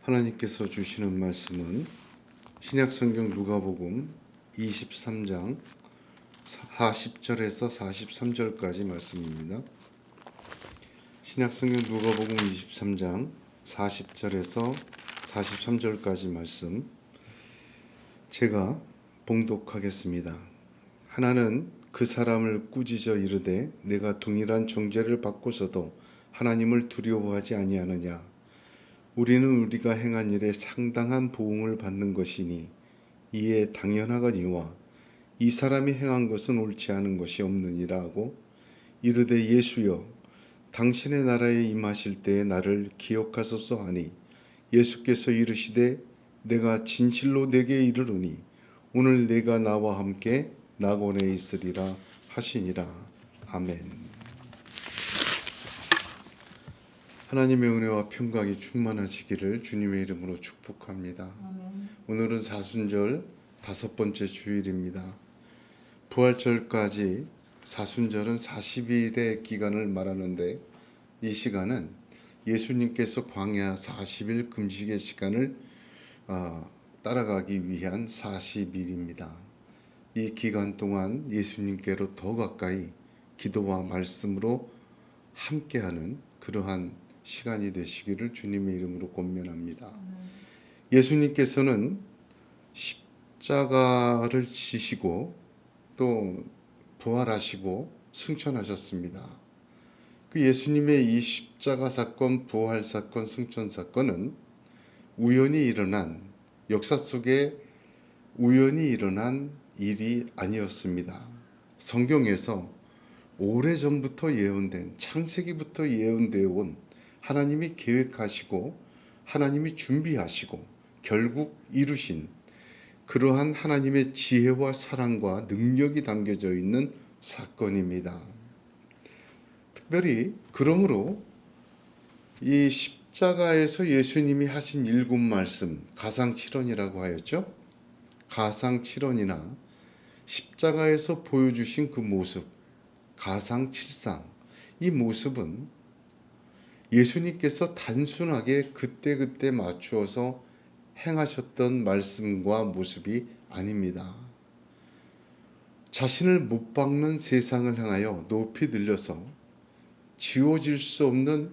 하나님께서 주시는 말씀은 신약성경 누가복음 23장 40절에서 43절까지 말씀입니다. 신약성경 누가복음 23장 40절에서 43절까지 말씀 제가 봉독하겠습니다. 하나는 그 사람을 꾸짖어 이르되 내가 동일한 정죄를 받고서도 하나님을 두려워하지 아니하느냐. 우리는 우리가 행한 일에 상당한 보응을 받는 것이니 이에 당연하거니와 이 사람이 행한 것은 옳지 않은 것이 없느니라 하고 이르되 예수여 당신의 나라에 임하실 때에 나를 기억하소서 하니 예수께서 이르시되 내가 진실로 내게 이르노니 오늘 내가 나와 함께 낙원에 있으리라 하시니라. 아멘. 하나님의 은혜와 평강이 충만하시기를 주님의 이름으로 축복합니다. 아멘. 오늘은 사순절 5번째 주일입니다. 부활절까지 사순절은 40일의 기간을 말하는데 이 시간은 예수님께서 광야 40일 금식의 시간을 따라가기 위한 40일입니다. 이 기간 동안 예수님께로 더 가까이 기도와 말씀으로 함께하는 그러한 시간이 되시기를 주님의 이름으로 권면합니다. 예수님께서는 십자가를 지시고 또 부활하시고 승천하셨습니다. 그 예수님의 이 십자가 사건, 부활 사건, 승천 사건은 우연히 일어난 역사 속에 우연히 일어난 일이 아니었습니다. 성경에서 오래전부터 예언된 창세기부터 예언되어 온 하나님이 계획하시고 하나님이 준비하시고 결국 이루신 그러한 하나님의 지혜와 사랑과 능력이 담겨져 있는 사건입니다. 특별히 그러므로 이 십자가에서 예수님이 하신 7말씀 가상칠언이라고 하였죠. 가상칠언이나 십자가에서 보여주신 그 모습 가상칠상 이 모습은 예수님께서 단순하게 그때그때 맞추어서 행하셨던 말씀과 모습이 아닙니다. 자신을 못 박는 세상을 향하여 높이 들려서 지워질 수 없는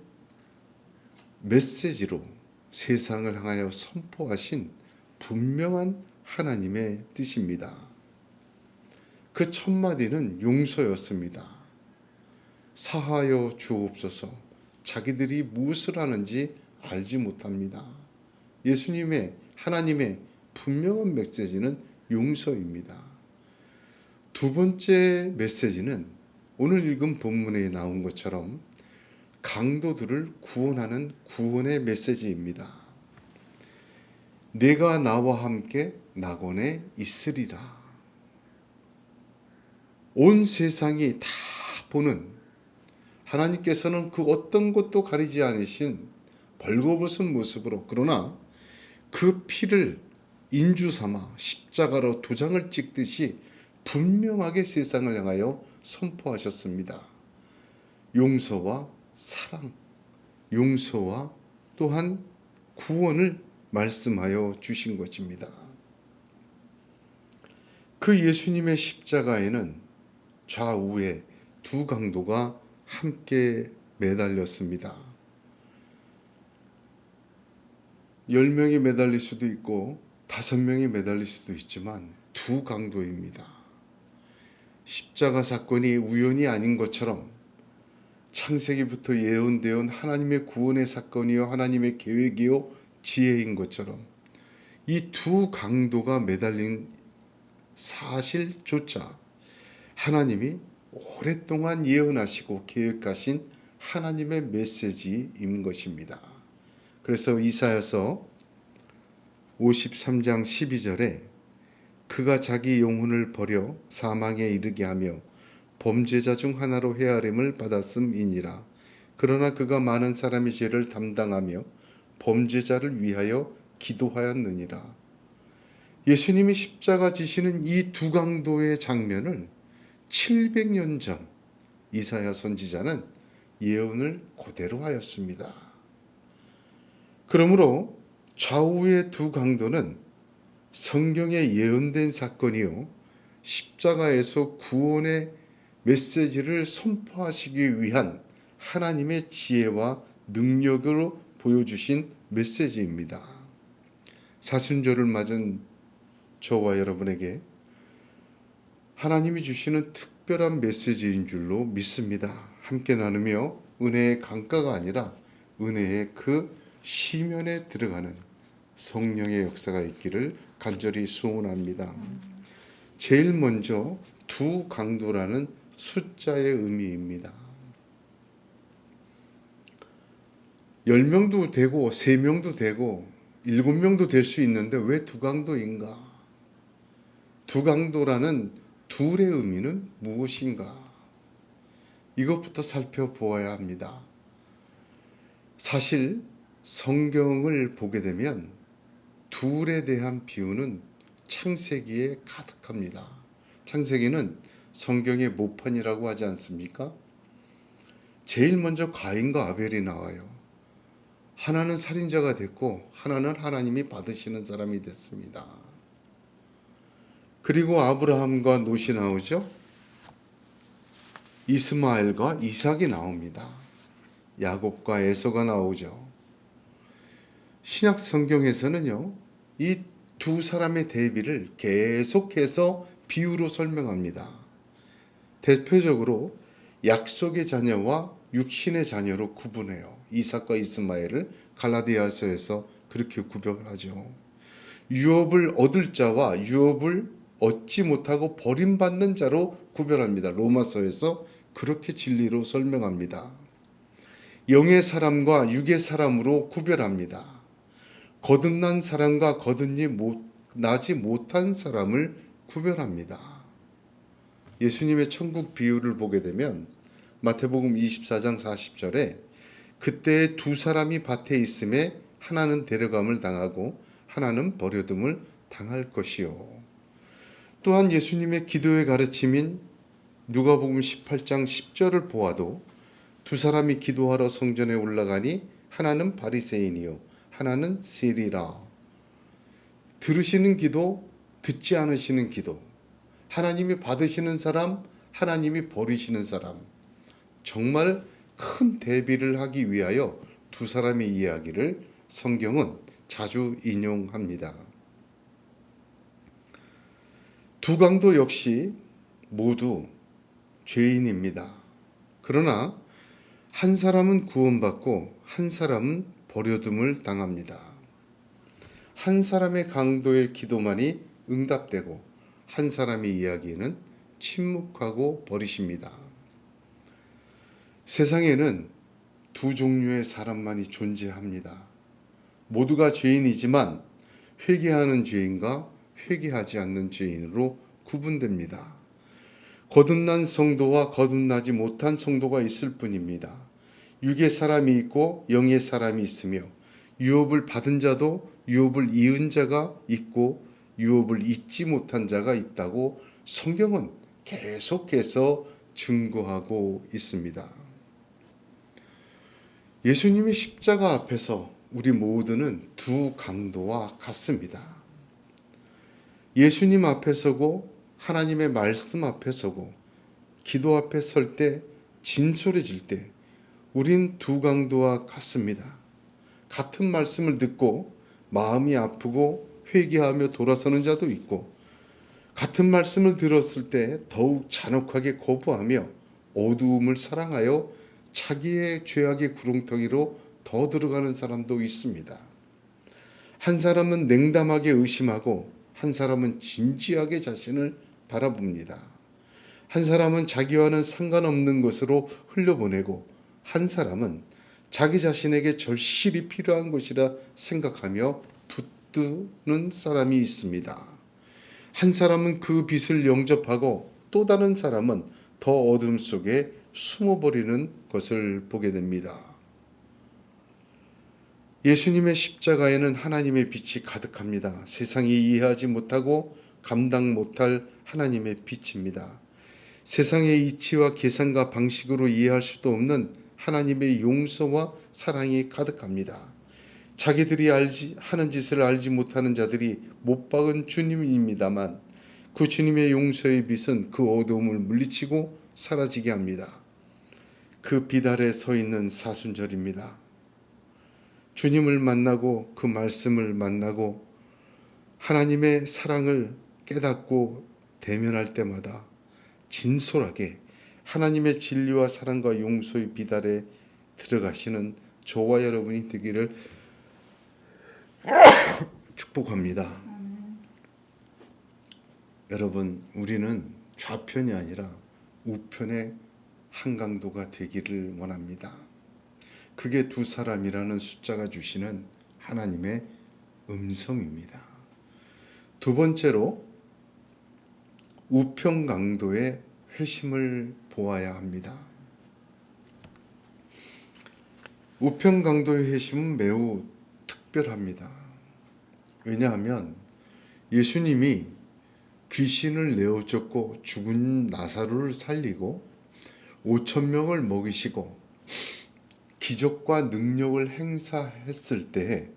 메시지로 세상을 향하여 선포하신 분명한 하나님의 뜻입니다. 그 첫 마디는 용서였습니다. 사하여 주옵소서. 자기들이 무엇을 하는지 알지 못합니다. 예수님의 하나님의 분명한 메시지는 용서입니다. 두 번째 메시지는 오늘 읽은 본문에 나온 것처럼 강도들을 구원하는 구원의 메시지입니다. 내가 나와 함께 낙원에 있으리라. 온 세상이 다 보는 하나님께서는 그 어떤 것도 가리지 않으신 벌거벗은 모습으로 그러나 그 피를 인주삼아 십자가로 도장을 찍듯이 분명하게 세상을 향하여 선포하셨습니다. 용서와 사랑, 용서와 또한 구원을 말씀하여 주신 것입니다. 그 예수님의 십자가에는 좌우에 두 강도가 함께 매달렸습니다. 10명이 매달릴 수도 있고 5명이 매달릴 수도 있지만 두 강도입니다. 십자가 사건이 우연이 아닌 것처럼 창세기부터 예언되어 온 하나님의 구원의 사건이요 하나님의 계획이요 지혜인 것처럼 이 두 강도가 매달린 사실조차 하나님이 오랫동안 예언하시고 계획하신 하나님의 메시지인 것입니다. 그래서 이사야서 53장 12절에 그가 자기 영혼을 버려 사망에 이르게 하며 범죄자 중 하나로 헤아림을 받았음이니라. 그러나 그가 많은 사람의 죄를 담당하며 범죄자를 위하여 기도하였느니라. 예수님이 십자가 지시는 이 두 강도의 장면을 700년 전 이사야 선지자는 예언을 그대로 하였습니다. 그러므로 좌우의 두 강도는 성경에 예언된 사건이요, 십자가에서 구원의 메시지를 선포하시기 위한 하나님의 지혜와 능력으로 보여주신 메시지입니다. 사순절을 맞은 저와 여러분에게 하나님이 주시는 특별한 메시지인 줄로 믿습니다. 함께 나누며 은혜의 강가가 아니라 은혜의 그 시면에 들어가는 성령의 역사가 있기를 간절히 소원합니다. 제일 먼저 두 강도라는 숫자의 의미입니다. 10명도 되고 3명도 되고 7명도 될 수 있는데 왜 두 강도인가? 두 강도라는 둘의 의미는 무엇인가? 이것부터 살펴보아야 합니다. 사실 성경을 보게 되면 둘에 대한 비유는 창세기에 가득합니다. 창세기는 성경의 모판이라고 하지 않습니까? 제일 먼저 가인과 아벨이 나와요. 하나는 살인자가 됐고 하나는 하나님이 받으시는 사람이 됐습니다. 그리고 아브라함과 롯이 나오죠. 이스마엘과 이삭이 나옵니다. 야곱과 에서가 나오죠. 신약 성경에서는요, 이 두 사람의 대비를 계속해서 비유로 설명합니다. 대표적으로 약속의 자녀와 육신의 자녀로 구분해요. 이삭과 이스마엘을 갈라디아서에서 그렇게 구별하죠. 유업을 얻을 자와 유업을 얻지 못하고 버림받는 자로 구별합니다. 로마서에서 그렇게 진리로 설명합니다. 영의 사람과 육의 사람으로 구별합니다. 거듭난 사람과 거듭나지 못한 사람을 구별합니다. 예수님의 천국 비유를 보게 되면 마태복음 24장 40절에 그때 두 사람이 밭에 있음에 하나는 데려감을 당하고 하나는 버려둠을 당할 것이요. 또한 예수님의 기도의 가르침인 누가복음 18장 10절을 보아도 두 사람이 기도하러 성전에 올라가니 하나는 바리새인이요 하나는 세리라. 들으시는 기도, 듣지 않으시는 기도, 하나님이 받으시는 사람, 하나님이 버리시는 사람, 정말 큰 대비를 하기 위하여 두 사람의 이야기를 성경은 자주 인용합니다. 두 강도 역시 모두 죄인입니다. 그러나 한 사람은 구원받고 한 사람은 버려둠을 당합니다. 한 사람의 강도의 기도만이 응답되고 한 사람의 이야기는 침묵하고 버리십니다. 세상에는 두 종류의 사람만이 존재합니다. 모두가 죄인이지만 회개하는 죄인과 회개하지 않는 죄인으로 구분됩니다. 거듭난 성도와 거듭나지 못한 성도가 있을 뿐입니다. 육의 사람이 있고 영의 사람이 있으며 유업을 받은 자도 유업을 이은 자가 있고 유업을 잊지 못한 자가 있다고 성경은 계속해서 증거하고 있습니다. 예수님의 십자가 앞에서 우리 모두는 두 강도와 같습니다. 예수님 앞에 서고 하나님의 말씀 앞에 서고 기도 앞에 설 때 진솔해질 때 우린 두 강도와 같습니다. 같은 말씀을 듣고 마음이 아프고 회개하며 돌아서는 자도 있고 같은 말씀을 들었을 때 더욱 잔혹하게 거부하며 어두움을 사랑하여 자기의 죄악의 구렁텅이로 더 들어가는 사람도 있습니다. 한 사람은 냉담하게 의심하고 한 사람은 진지하게 자신을 바라봅니다. 한 사람은 자기와는 상관없는 것으로 흘려보내고 한 사람은 자기 자신에게 절실히 필요한 것이라 생각하며 붙드는 사람이 있습니다. 한 사람은 그 빛을 영접하고 또 다른 사람은 더 어둠 속에 숨어버리는 것을 보게 됩니다. 예수님의 십자가에는 하나님의 빛이 가득합니다. 세상이 이해하지 못하고 감당 못할 하나님의 빛입니다. 세상의 이치와 계산과 방식으로 이해할 수도 없는 하나님의 용서와 사랑이 가득합니다. 자기들이 하는 짓을 알지 못하는 자들이 못 박은 주님입니다만 그 주님의 용서의 빛은 그 어두움을 물리치고 사라지게 합니다. 그 빛 아래 서 있는 사순절입니다. 주님을 만나고 그 말씀을 만나고 하나님의 사랑을 깨닫고 대면할 때마다 진솔하게 하나님의 진리와 사랑과 용서의 빛 아래 들어가시는 저와 여러분이 되기를 축복합니다. 여러분, 우리는 좌편이 아니라 우편의 한강도가 되기를 원합니다. 그게 두 사람이라는 숫자가 주시는 하나님의 음성입니다. 두 번째로 우편 강도의 회심을 보아야 합니다. 우편 강도의 회심은 매우 특별합니다. 왜냐하면 예수님이 귀신을 내어쫓고 죽은 나사로를 살리고 5천 명을 먹이시고 기적과 능력을 행사했을 때에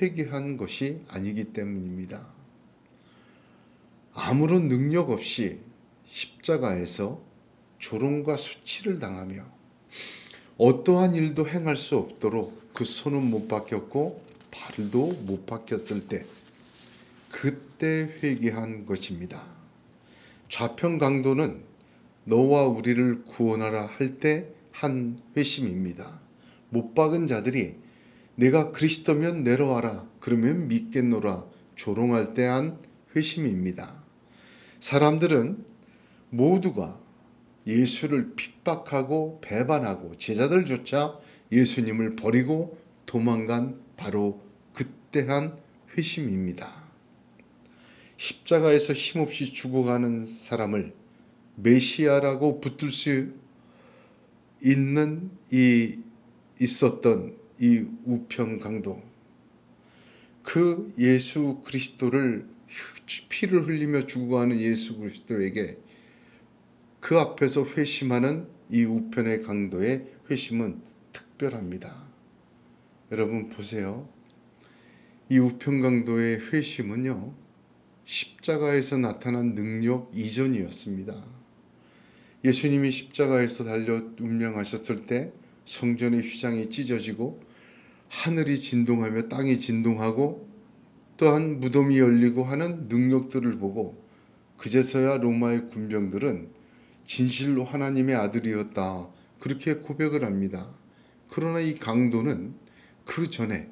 회개한 것이 아니기 때문입니다. 아무런 능력 없이 십자가에서 조롱과 수치를 당하며 어떠한 일도 행할 수 없도록 그 손은 못 박혔고 발도 못 박혔을 때 그때 회개한 것입니다. 좌편 강도는 너와 우리를 구원하라 할 때 한 회심입니다. 못 박은 자들이 내가 그리스도면 내려와라 그러면 믿겠노라 조롱할 때 한 회심입니다. 사람들은 모두가 예수를 핍박하고 배반하고 제자들조차 예수님을 버리고 도망간 바로 그때 한 회심입니다. 십자가에서 힘없이 죽어가는 사람을 메시아라고 붙들 수 있었던 이 우편 강도, 그 예수 그리스도를 피를 흘리며 죽어가는 예수 그리스도에게 그 앞에서 회심하는 이 우편의 강도의 회심은 특별합니다. 여러분 보세요. 이 우편 강도의 회심은요, 십자가에서 나타난 능력 이전이었습니다. 예수님이 십자가에서 달려 운명하셨을 때 성전의 휘장이 찢어지고 하늘이 진동하며 땅이 진동하고 또한 무덤이 열리고 하는 능력들을 보고 그제서야 로마의 군병들은 진실로 하나님의 아들이었다 그렇게 고백을 합니다. 그러나 이 강도는 그 전에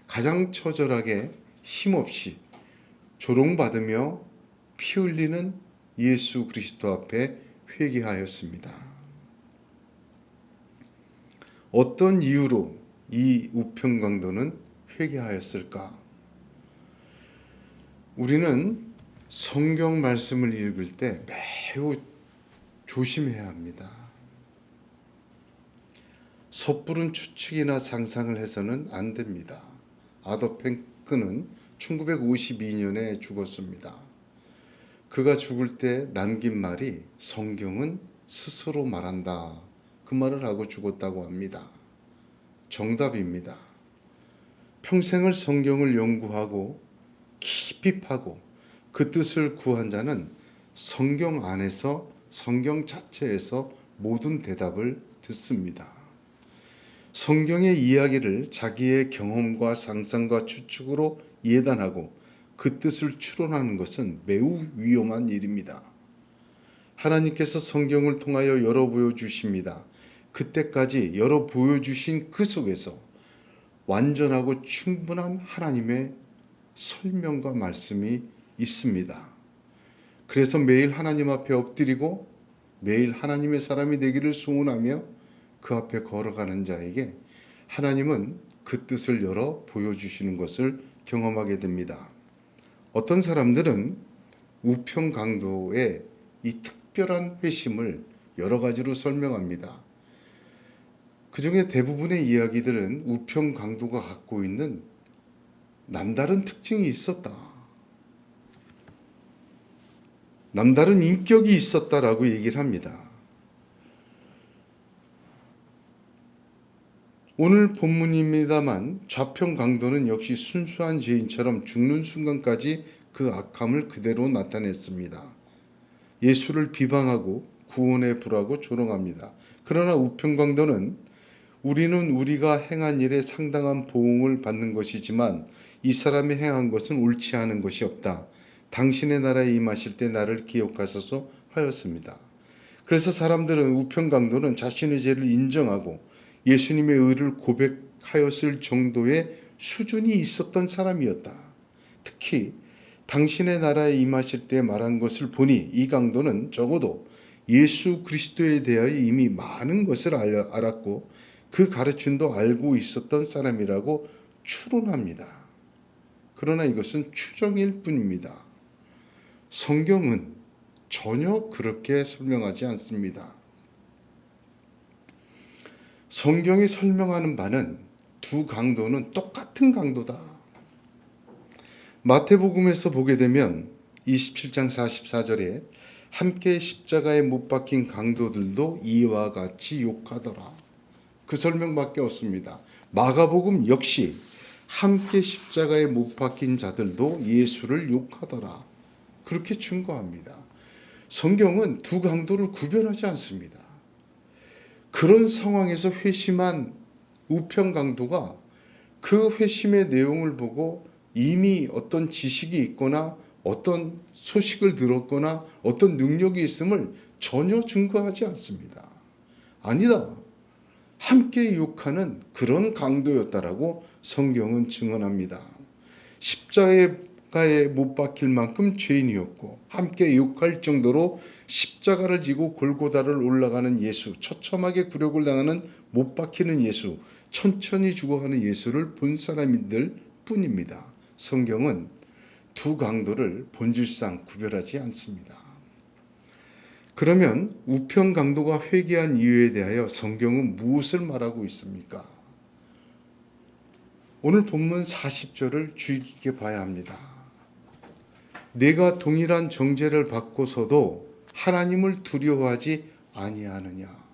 가장 처절하게 힘없이 조롱받으며 피 흘리는 예수 그리스도 앞에 회개하였습니다. 어떤 이유로 이 우편 강도는 회개하였을까? 우리는 성경 말씀을 읽을 때 매우 조심해야 합니다. 섣부른 추측이나 상상을 해서는 안 됩니다. 아더 팽크는 1952년에 죽었습니다. 그가 죽을 때 남긴 말이 성경은 스스로 말한다. 그 말을 하고 죽었다고 합니다. 정답입니다. 평생을 성경을 연구하고 깊이 파고 그 뜻을 구한 자는 성경 안에서 성경 자체에서 모든 대답을 듣습니다. 성경의 이야기를 자기의 경험과 상상과 추측으로 예단하고 그 뜻을 추론하는 것은 매우 위험한 일입니다. 하나님께서 성경을 통하여 열어 보여주십니다. 그때까지 열어 보여주신 그 속에서 완전하고 충분한 하나님의 설명과 말씀이 있습니다. 그래서 매일 하나님 앞에 엎드리고 매일 하나님의 사람이 되기를 소원하며 그 앞에 걸어가는 자에게 하나님은 그 뜻을 열어 보여주시는 것을 경험하게 됩니다. 어떤 사람들은 우편 강도의 이 특별한 회심을 여러 가지로 설명합니다. 그 중에 대부분의 이야기들은 우편 강도가 갖고 있는 남다른 특징이 있었다. 남다른 인격이 있었다라고 얘기를 합니다. 오늘 본문입니다만 좌편 강도는 역시 순수한 죄인처럼 죽는 순간까지 그 악함을 그대로 나타냈습니다. 예수를 비방하고 구원의 불하고 조롱합니다. 그러나 우편 강도는 우리는 우리가 행한 일에 상당한 보응을 받는 것이지만 이 사람이 행한 것은 옳지 않은 것이 없다. 당신의 나라에 임하실 때 나를 기억하소서 하였습니다. 그래서 사람들은 우편 강도는 자신의 죄를 인정하고 예수님의 의를 고백하였을 정도의 수준이 있었던 사람이었다. 특히 당신의 나라에 임하실 때 말한 것을 보니 이 강도는 적어도 예수 그리스도에 대하여 이미 많은 것을 알았고 그 가르침도 알고 있었던 사람이라고 추론합니다. 그러나 이것은 추정일 뿐입니다. 성경은 전혀 그렇게 설명하지 않습니다. 성경이 설명하는 바는 두 강도는 똑같은 강도다. 마태복음에서 보게 되면 27장 44절에 함께 십자가에 못 박힌 강도들도 이와 같이 욕하더라. 그 설명밖에 없습니다. 마가복음 역시 함께 십자가에 못 박힌 자들도 예수를 욕하더라. 그렇게 증거합니다. 성경은 두 강도를 구별하지 않습니다. 그런 상황에서 회심한 우편 강도가 그 회심의 내용을 보고 이미 어떤 지식이 있거나 어떤 소식을 들었거나 어떤 능력이 있음을 전혀 증거하지 않습니다. 아니다. 함께 욕하는 그런 강도였다라고 성경은 증언합니다. 십자가에 못 박힐 만큼 죄인이었고 함께 욕할 정도로 십자가를 지고 골고다를 올라가는 예수, 처참하게 굴욕을 당하는 못 박히는 예수, 천천히 죽어가는 예수를 본 사람들 뿐입니다. 성경은 두 강도를 본질상 구별하지 않습니다. 그러면 우편 강도가 회개한 이유에 대하여 성경은 무엇을 말하고 있습니까? 오늘 본문 40절을 주의 깊게 봐야 합니다. 내가 동일한 정죄를 받고서도 하나님을 두려워하지 아니하느냐.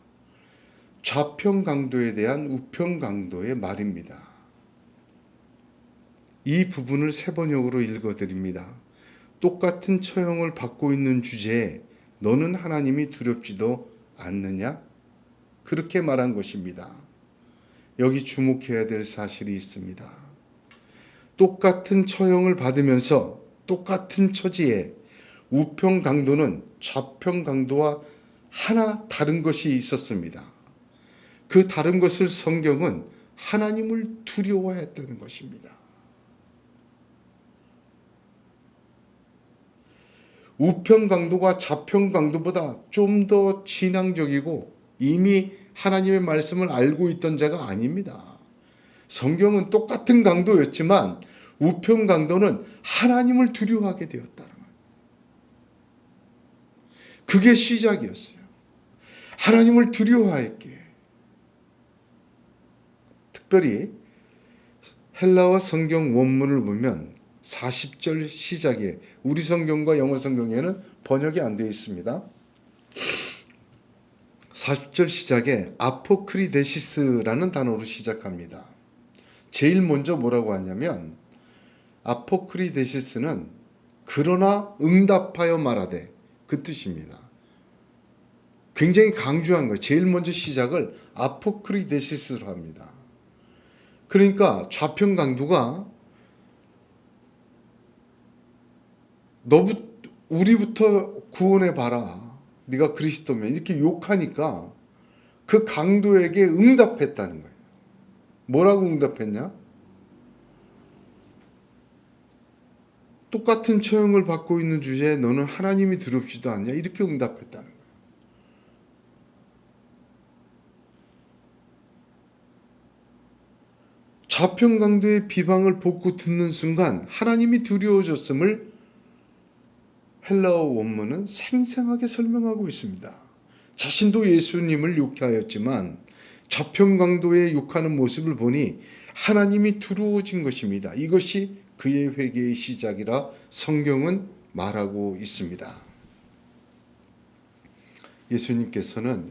좌편 강도에 대한 우편 강도의 말입니다. 이 부분을 세 번역으로 읽어드립니다. 똑같은 처형을 받고 있는 주제에 너는 하나님이 두렵지도 않느냐? 그렇게 말한 것입니다. 여기 주목해야 될 사실이 있습니다. 똑같은 처형을 받으면서 똑같은 처지에 우편 강도는 좌편 강도와 하나 다른 것이 있었습니다. 그 다른 것을 성경은 하나님을 두려워했다는 것입니다. 우편 강도가 좌편 강도보다 좀 더 진앙적이고 이미 하나님의 말씀을 알고 있던 자가 아닙니다. 성경은 똑같은 강도였지만 우편 강도는 하나님을 두려워하게 되었다는 거예요. 그게 시작이었어요. 하나님을 두려워했기에. 특별히 헬라어 성경 원문을 보면 40절 시작에 우리 성경과 영어 성경에는 번역이 안 되어 있습니다. 40절 시작에 아포크리데시스라는 단어로 시작합니다. 제일 먼저 뭐라고 하냐면 아포크리데시스는 그러나 응답하여 말하되 그 뜻입니다. 굉장히 강조한 거예요. 제일 먼저 시작을 아포크리데시스로 합니다. 그러니까 좌편 강도가 우리부터 구원해 봐라. 네가 그리스도면 이렇게 욕하니까 그 강도에게 응답했다는 거예요. 뭐라고 응답했냐? 똑같은 처형을 받고 있는 주제에 너는 하나님이 두렵지도 않냐? 이렇게 응답했다는 거예요. 좌편 강도의 비방을 보고 듣는 순간 하나님이 두려워졌음을 헬라어 원문은 생생하게 설명하고 있습니다. 자신도 예수님을 욕하였지만 좌편 강도의 욕하는 모습을 보니 하나님이 두려워진 것입니다. 이것이 그의 회개의 시작이라 성경은 말하고 있습니다. 예수님께서는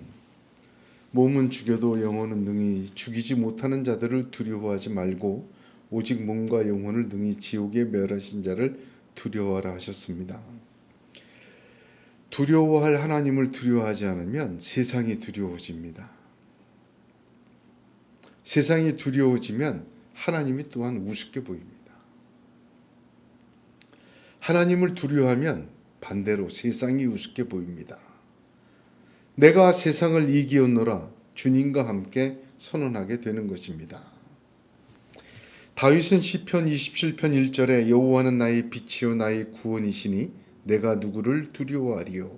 몸은 죽여도 영혼은 능히 죽이지 못하는 자들을 두려워하지 말고 오직 몸과 영혼을 능히 지옥에 멸하신 자를 두려워하라 하셨습니다. 두려워할 하나님을 두려워하지 않으면 세상이 두려워집니다. 세상이 두려워지면 하나님이 또한 우습게 보입니다. 하나님을 두려워하면 반대로 세상이 우습게 보입니다. 내가 세상을 이기었노라 주님과 함께 선언하게 되는 것입니다. 다윗은 시편 27편 1절에 여호와는 나의 빛이요 나의 구원이시니 내가 누구를 두려워하리요.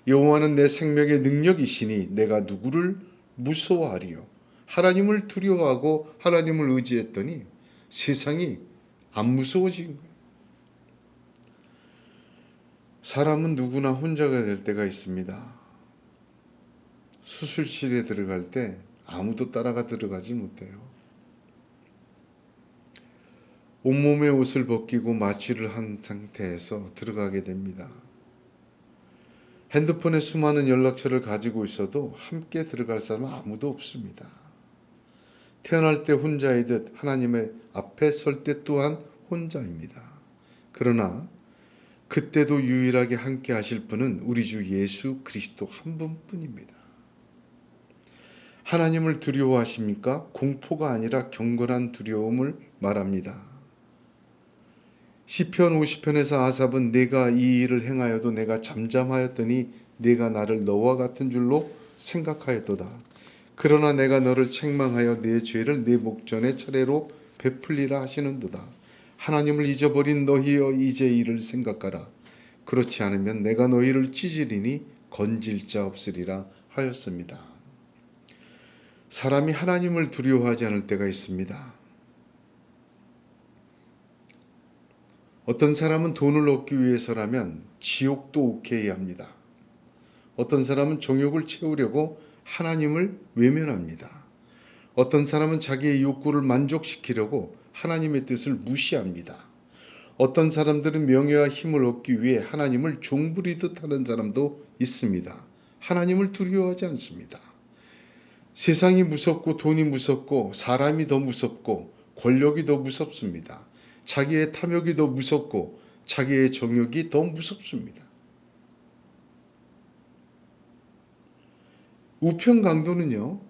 여호와는 내 생명의 능력이시니 내가 누구를 무서워하리요. 하나님을 두려워하고 하나님을 의지했더니 세상이 안 무서워진 거예요. 사람은 누구나 혼자가 될 때가 있습니다. 수술실에 들어갈 때 아무도 따라가 들어가지 못해요. 온몸에 옷을 벗기고 마취를 한 상태에서 들어가게 됩니다. 핸드폰에 수많은 연락처를 가지고 있어도 함께 들어갈 사람은 아무도 없습니다. 태어날 때 혼자이듯 하나님의 앞에 설 때 또한 혼자입니다. 그러나 그때도 유일하게 함께 하실 분은 우리 주 예수 그리스도 한 분뿐입니다. 하나님을 두려워하십니까? 공포가 아니라 경건한 두려움을 말합니다. 시편 50편에서 아삽은 내가 이 일을 행하여도 내가 잠잠하였더니 내가 나를 너와 같은 줄로 생각하였도다. 그러나 내가 너를 책망하여 내 죄를 내 목전에 차례로 베풀리라 하시는도다. 하나님을 잊어버린 너희여 이제 이를 생각하라. 그렇지 않으면 내가 너희를 찢으리니 건질 자 없으리라 하였습니다. 사람이 하나님을 두려워하지 않을 때가 있습니다. 어떤 사람은 돈을 얻기 위해서라면 지옥도 오케이 합니다. 어떤 사람은 정욕을 채우려고 하나님을 외면합니다. 어떤 사람은 자기의 욕구를 만족시키려고 하나님의 뜻을 무시합니다. 어떤 사람들은 명예와 힘을 얻기 위해 하나님을 종부리듯 하는 사람도 있습니다. 하나님을 두려워하지 않습니다. 세상이 무섭고 돈이 무섭고 사람이 더 무섭고 권력이 더 무섭습니다. 자기의 탐욕이 더 무섭고 자기의 정욕이 더 무섭습니다. 우편강도는요,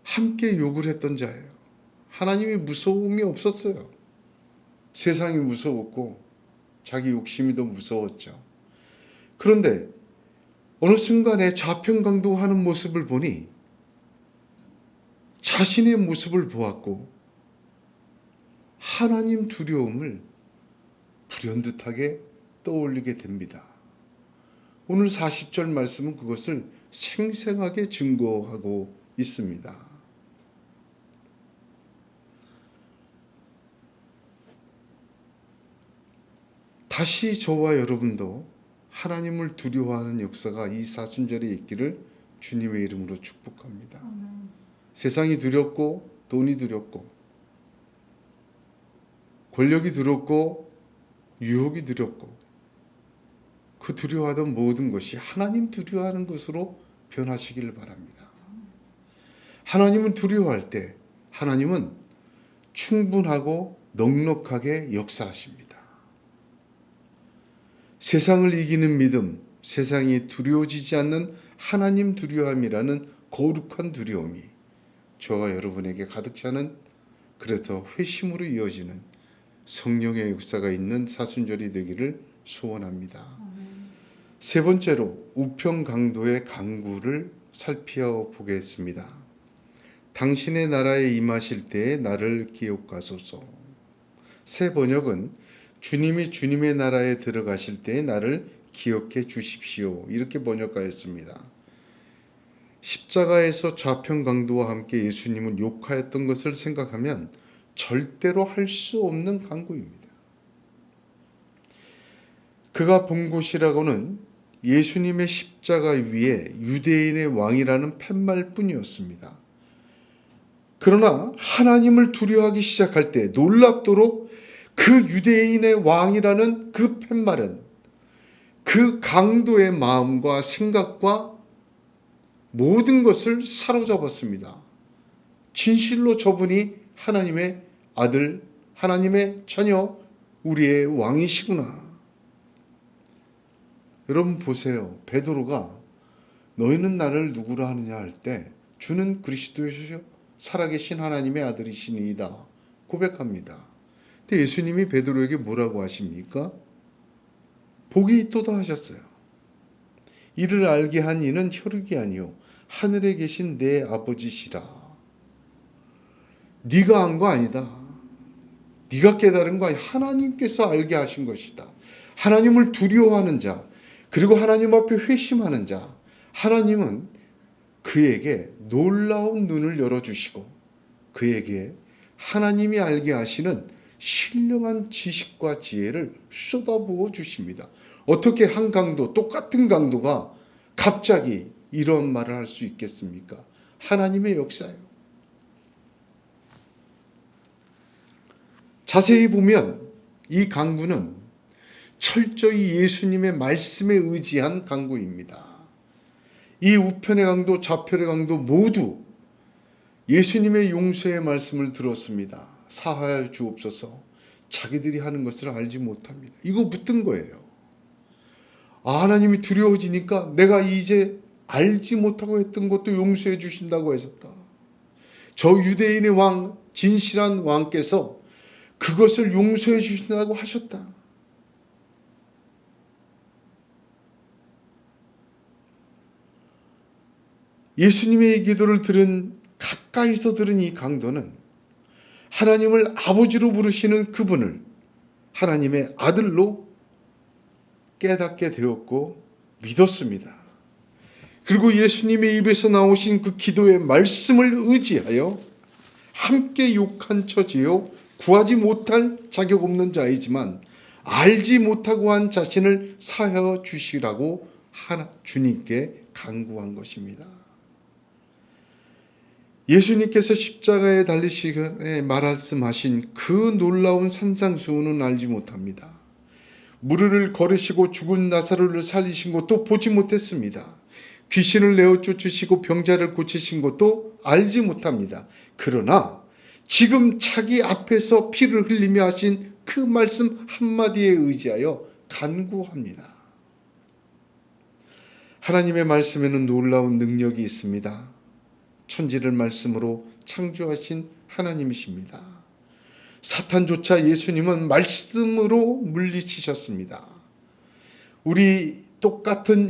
함께 욕을 했던 자예요. 하나님이 무서움이 없었어요. 세상이 무서웠고 자기 욕심이 더 무서웠죠. 그런데 어느 순간에 좌편강도하는 모습을 보니 자신의 모습을 보았고 하나님 두려움을 불현듯하게 떠올리게 됩니다. 오늘 40절 말씀은 그것을 생생하게 증거하고 있습니다. 다시 저와 여러분도 하나님을 두려워하는 역사가 이 사순절에 있기를 주님의 이름으로 축복합니다. 세상이 두렵고 돈이 두렵고 권력이 두렵고 유혹이 두렵고 그 두려워하던 모든 것이 하나님 두려워하는 것으로 변하시기를 바랍니다. 하나님을 두려워할 때 하나님은 충분하고 넉넉하게 역사하십니다. 세상을 이기는 믿음, 세상이 두려워지지 않는 하나님 두려움이라는 거룩한 두려움이 저와 여러분에게 가득 차는, 그래서 회심으로 이어지는 성령의 역사가 있는 사순절이 되기를 소원합니다. 세 번째로 우편강도의 강구를 살펴보겠습니다. 당신의 나라에 임하실 때에 나를 기억하소서. 새 번역은 주님이 주님의 나라에 들어가실 때에 나를 기억해 주십시오, 이렇게 번역하였습니다. 십자가에서 좌편강도와 함께 예수님은 욕하였던 것을 생각하면 절대로 할 수 없는 강구입니다. 그가 본 곳이라고는 예수님의 십자가 위에 유대인의 왕이라는 팻말뿐이었습니다. 그러나 하나님을 두려워하기 시작할 때 놀랍도록 그 유대인의 왕이라는 그 팻말은 그 강도의 마음과 생각과 모든 것을 사로잡았습니다. 진실로 저분이 하나님의 아들, 하나님의 자녀, 우리의 왕이시구나. 여러분 보세요. 베드로가 너희는 나를 누구라 하느냐 할 때 주는 그리스도이시요 살아계신 하나님의 아들이시니이다 고백합니다. 근데 예수님이 베드로에게 뭐라고 하십니까? 복이 있도다 하셨어요. 이를 알게 한 이는 혈육이 아니요 하늘에 계신 내 아버지시라. 네가 한 거 아니다. 네가 깨달은 거 아니야. 하나님께서 알게 하신 것이다. 하나님을 두려워하는 자, 그리고 하나님 앞에 회심하는 자, 하나님은 그에게 놀라운 눈을 열어주시고 그에게 하나님이 알게 하시는 신령한 지식과 지혜를 쏟아부어 주십니다. 어떻게 한 강도, 똑같은 강도가 갑자기 이런 말을 할 수 있겠습니까? 하나님의 역사예요. 자세히 보면 이 강구는 철저히 예수님의 말씀에 의지한 강구입니다. 이 우편의 강도, 좌편의 강도 모두 예수님의 용서의 말씀을 들었습니다. 사하여 주옵소서. 자기들이 하는 것을 알지 못합니다. 이거 붙은 거예요. 하나님이 두려워지니까 내가 이제 알지 못하고 했던 것도 용서해 주신다고 하셨다. 저 유대인의 왕, 진실한 왕께서 그것을 용서해 주신다고 하셨다. 예수님의 기도를 가까이서 들은 이 강도는 하나님을 아버지로 부르시는 그분을 하나님의 아들로 깨닫게 되었고 믿었습니다. 그리고 예수님의 입에서 나오신 그 기도의 말씀을 의지하여 함께 욕한 처지요 구하지 못할 자격 없는 자이지만 알지 못하고 한 자신을 사하여 주시라고 주님께 간구한 것입니다. 예수님께서 십자가에 달리시기에 말씀하신 그 놀라운 산상수훈은 알지 못합니다. 무리를 거르시고 죽은 나사로를 살리신 것도 보지 못했습니다. 귀신을 내어 쫓으시고 병자를 고치신 것도 알지 못합니다. 그러나 지금 자기 앞에서 피를 흘리며 하신 그 말씀 한마디에 의지하여 간구합니다. 하나님의 말씀에는 놀라운 능력이 있습니다. 천지를 말씀으로 창조하신 하나님이십니다. 사탄조차 예수님은 말씀으로 물리치셨습니다. 우리 똑같은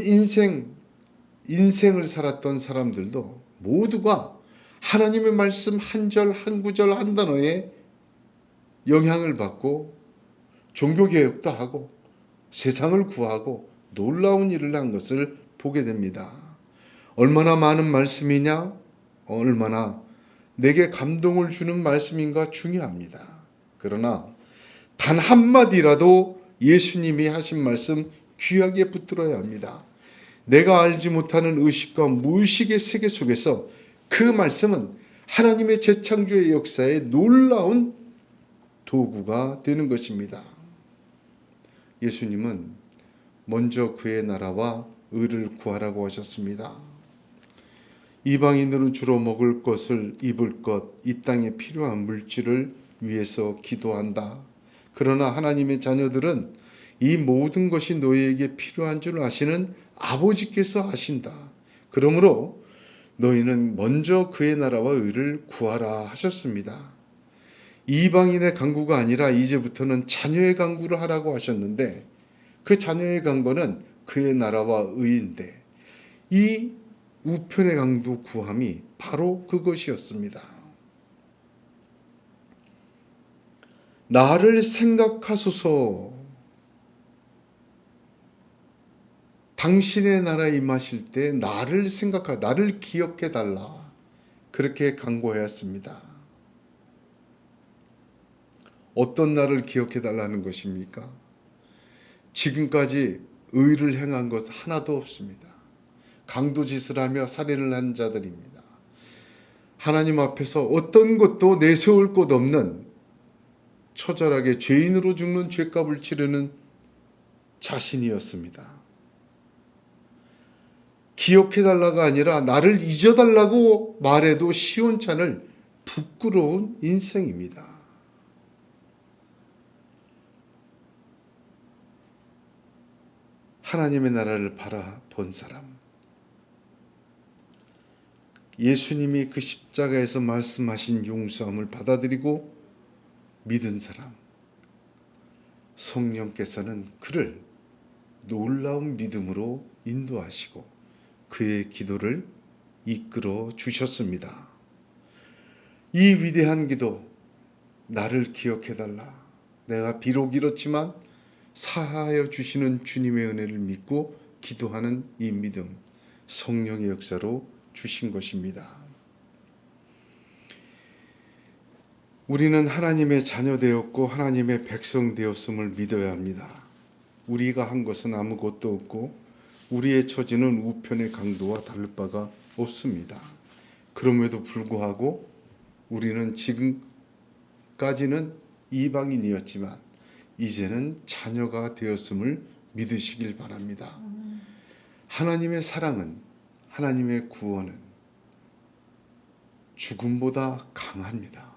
인생을 살았던 사람들도 모두가 하나님의 말씀 한 절 한 구절 한 단어에 영향을 받고 종교개혁도 하고 세상을 구하고 놀라운 일을 한 것을 보게 됩니다. 얼마나 많은 말씀이냐, 얼마나 내게 감동을 주는 말씀인가 중요합니다. 그러나 단 한마디라도 예수님이 하신 말씀 귀하게 붙들어야 합니다. 내가 알지 못하는 의식과 무의식의 세계 속에서 그 말씀은 하나님의 재창조의 역사에 놀라운 도구가 되는 것입니다. 예수님은 먼저 그의 나라와 의를 구하라고 하셨습니다. 이방인들은 주로 먹을 것을, 입을 것, 이 땅에 필요한 물질을 위해서 기도한다. 그러나 하나님의 자녀들은 이 모든 것이 너희에게 필요한 줄 아시는 아버지께서 아신다. 그러므로 너희는 먼저 그의 나라와 의를 구하라 하셨습니다. 이방인의 간구가 아니라 이제부터는 자녀의 간구를 하라고 하셨는데 그 자녀의 간구는 그의 나라와 의인데 이 우편의 강도 구함이 바로 그것이었습니다. 나를 생각하소서. 당신의 나라에 임하실 때 나를 나를 기억해 달라. 그렇게 간구하였습니다. 어떤 나를 기억해 달라는 것입니까? 지금까지 의를 행한 것 하나도 없습니다. 강도짓을 하며 살인을 한 자들입니다. 하나님 앞에서 어떤 것도 내세울 것 없는 처절하게 죄인으로 죽는 죄값을 치르는 자신이었습니다. 기억해달라가 아니라 나를 잊어달라고 말해도 시원찮을 부끄러운 인생입니다. 하나님의 나라를 바라본 사람, 예수님이 그 십자가에서 말씀하신 용서함을 받아들이고 믿은 사람, 성령께서는 그를 놀라운 믿음으로 인도하시고 그의 기도를 이끌어 주셨습니다. 이 위대한 기도, 나를 기억해달라. 내가 비록 이렇지만 사하여 주시는 주님의 은혜를 믿고 기도하는 이 믿음, 성령의 역사로 주신 것입니다. 우리는 하나님의 자녀 되었고 하나님의 백성 되었음을 믿어야 합니다. 우리가 한 것은 아무것도 없고 우리의 처지는 우편의 강도와 다를 바가 없습니다. 그럼에도 불구하고 우리는 지금까지는 이방인이었지만 이제는 자녀가 되었음을 믿으시길 바랍니다. 하나님의 사랑은, 하나님의 구원은 죽음보다 강합니다.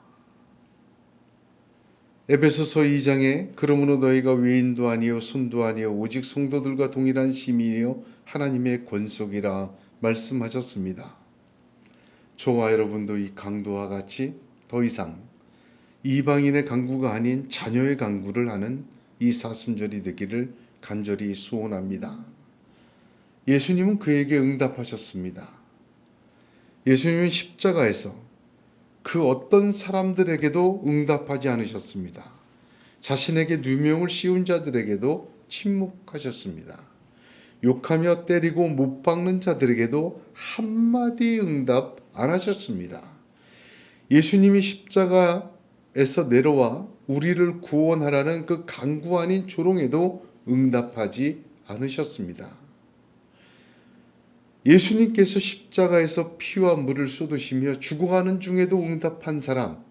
에베소서 2장에 그러므로 너희가 외인도 아니요 손도 아니요 오직 성도들과 동일한 시민이요 하나님의 권속이라 말씀하셨습니다. 저와 여러분도 이 강도와 같이 더 이상 이방인의 강구가 아닌 자녀의 강구를 하는 이 사순절이 되기를 간절히 소원합니다. 예수님은 그에게 응답하셨습니다. 예수님은 십자가에서 그 어떤 사람들에게도 응답하지 않으셨습니다. 자신에게 누명을 씌운 자들에게도 침묵하셨습니다. 욕하며 때리고 못 박는 자들에게도 한마디 응답 안 하셨습니다. 예수님이 십자가에서 내려와 우리를 구원하라는 그 간구 아닌 조롱에도 응답하지 않으셨습니다. 예수님께서 십자가에서 피와 물을 쏟으시며 죽어가는 중에도 응답한 사람,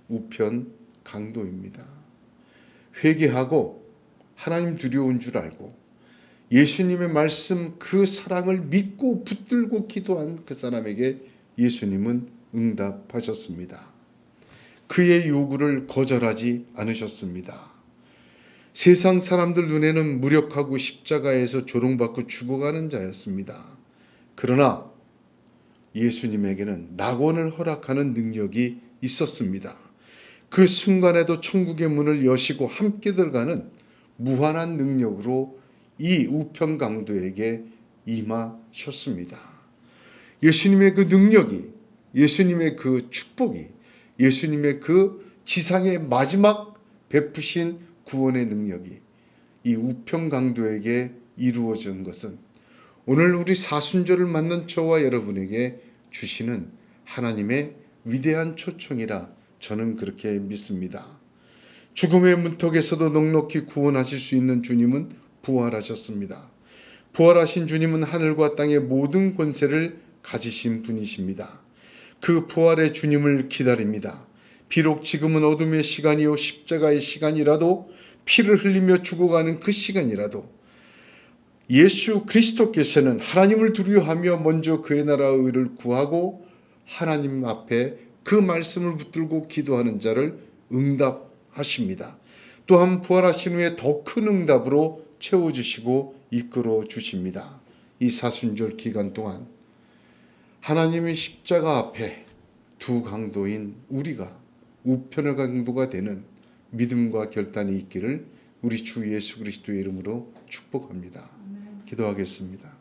우편 강도입니다. 회개하고 하나님 두려운 줄 알고 예수님의 말씀 그 사랑을 믿고 붙들고 기도한 그 사람에게 예수님은 응답하셨습니다. 그의 요구를 거절하지 않으셨습니다. 세상 사람들 눈에는 무력하고 십자가에서 조롱받고 죽어가는 자였습니다. 그러나 예수님에게는 낙원을 허락하는 능력이 있었습니다. 그 순간에도 천국의 문을 여시고 함께 들어가는 무한한 능력으로 이 우편 강도에게 임하셨습니다. 예수님의 그 능력이, 예수님의 그 축복이, 예수님의 그 지상의 마지막 베푸신 구원의 능력이 이 우편 강도에게 이루어진 것은 오늘 우리 사순절을 맞는 저와 여러분에게 주시는 하나님의 위대한 초청이라 저는 그렇게 믿습니다. 죽음의 문턱에서도 넉넉히 구원하실 수 있는 주님은 부활하셨습니다. 부활하신 주님은 하늘과 땅의 모든 권세를 가지신 분이십니다. 그 부활의 주님을 기다립니다. 비록 지금은 어둠의 시간이요 십자가의 시간이라도 피를 흘리며 죽어가는 그 시간이라도 예수 그리스도께서는 하나님을 두려워하며 먼저 그의 나라의 의를 구하고 하나님 앞에 그 말씀을 붙들고 기도하는 자를 응답하십니다. 또한 부활하신 후에 더 큰 응답으로 채워주시고 이끌어 주십니다. 이 사순절 기간 동안 하나님의 십자가 앞에 두 강도인 우리가 우편의 강도가 되는 믿음과 결단이 있기를 우리 주 예수 그리스도의 이름으로 축복합니다. 기도하겠습니다.